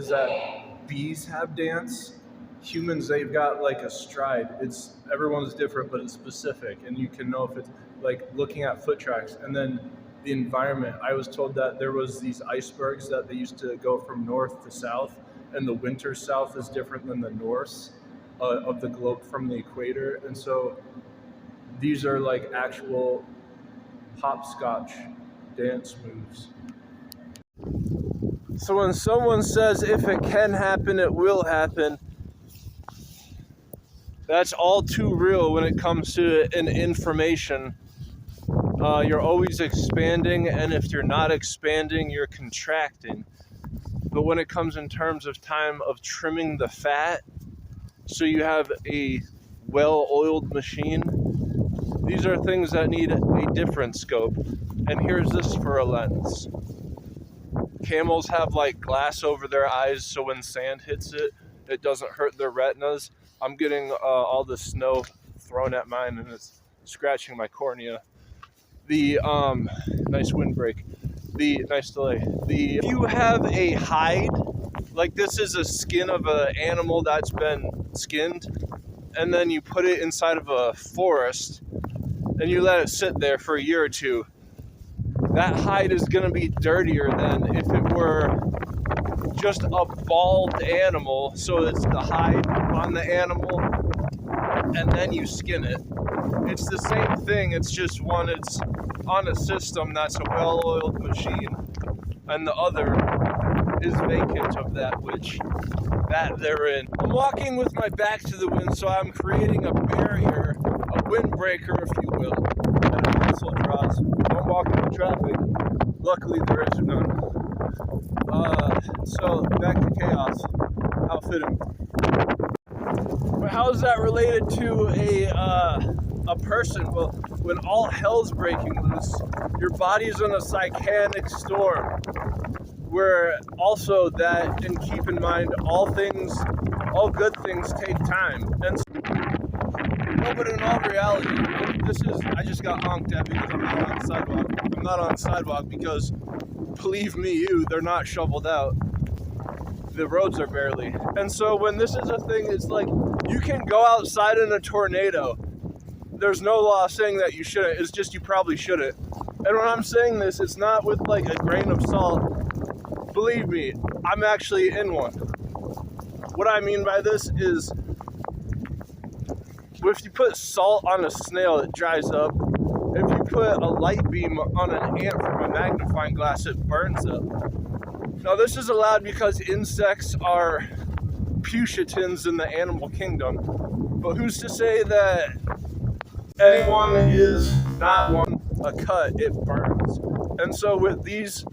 is that bees have dance. Humans, they've got like a stride. Everyone's different, but it's specific, and you can know if it's like looking at foot tracks. And then the environment. I was told that there was these icebergs that they used to go from north to south, and the winter south is different than the north of the globe from the equator, and so these are like actual hopscotch dance moves. So when someone says if it can happen, it will happen, that's all too real when it comes to an information. You're always expanding, and if you're not expanding, you're contracting. But when it comes in terms of time of trimming the fat, so you have a well-oiled machine, these are things that need a different scope. And here's this for a lens. Camels have like glass over their eyes, so when sand hits it, it doesn't hurt their retinas. I'm getting all the snow thrown at mine, and it's scratching my cornea. The nice windbreak. The nice delay. If you have a hide, like this is a skin of an animal that's been skinned, and then you put it inside of a forest, and you let it sit there for a year or two, that hide is going to be dirtier than if it were just a bald animal. So it's the hide on the animal, and then you skin it. It's the same thing, it's just one, it's on a system that's a well-oiled machine, and the other is vacant of that which that they're in. I'm walking with my back to the wind, so I'm creating a barrier, a windbreaker, if you will, and a pencil draws. Don't walk into traffic. Luckily, there is none. So back to chaos. How fitting. But how is that related to a person? Well, when all hell's breaking loose, your body's in a cycanic storm. Where also that, and keep in mind, all good things take time. And no, but in all reality, I just got honked at because I'm not on the sidewalk. I'm not on the sidewalk because, believe me, they're not shoveled out. The roads are barely. And so when this is a thing, it's like, you can go outside in a tornado. There's no law saying that you shouldn't. It's just you probably shouldn't. And when I'm saying this, it's not with like a grain of salt. Believe me, I'm actually in one. What I mean by this is, if you put salt on a snail, it dries up. If you put a light beam on an ant from a magnifying glass, it burns up. Now this is allowed because insects are Pushetins in the animal kingdom. But who's to say that anyone is not one a cut, it burns. And so with these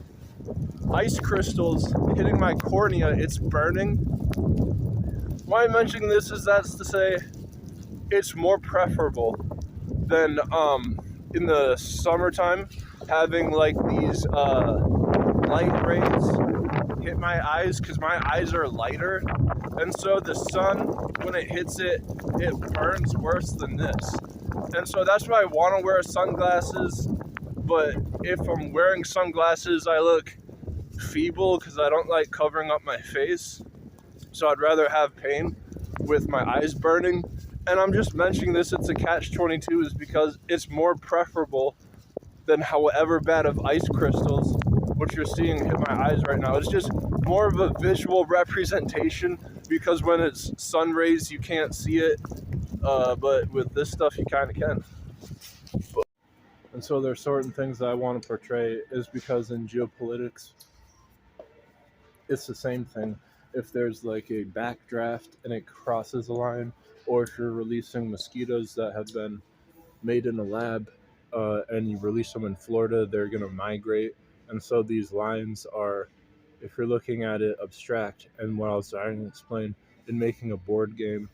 ice crystals hitting my cornea, it's burning. Why I'm mentioning this is that's to say it's more preferable than in the summertime having like these light rays hit my eyes, because my eyes are lighter, and so the sun, when it hits it, it burns worse than this. And so that's why I want to wear sunglasses, but if I'm wearing sunglasses, I look feeble because I don't like covering up my face. So I'd rather have pain with my eyes burning. And I'm just mentioning this, it's a catch-22, is because it's more preferable than however bad of ice crystals, which you're seeing hit my eyes right now. It's just more of a visual representation, because when it's sun rays, you can't see it. But with this stuff, you kind of can. And so there's certain things that I want to portray, is because in geopolitics, it's the same thing. If there's like a backdraft and it crosses a line, or if you're releasing mosquitoes that have been made in a lab and you release them in Florida, they're going to migrate. And so these lines are, if you're looking at it abstract, and what I was trying to explain in making a board game,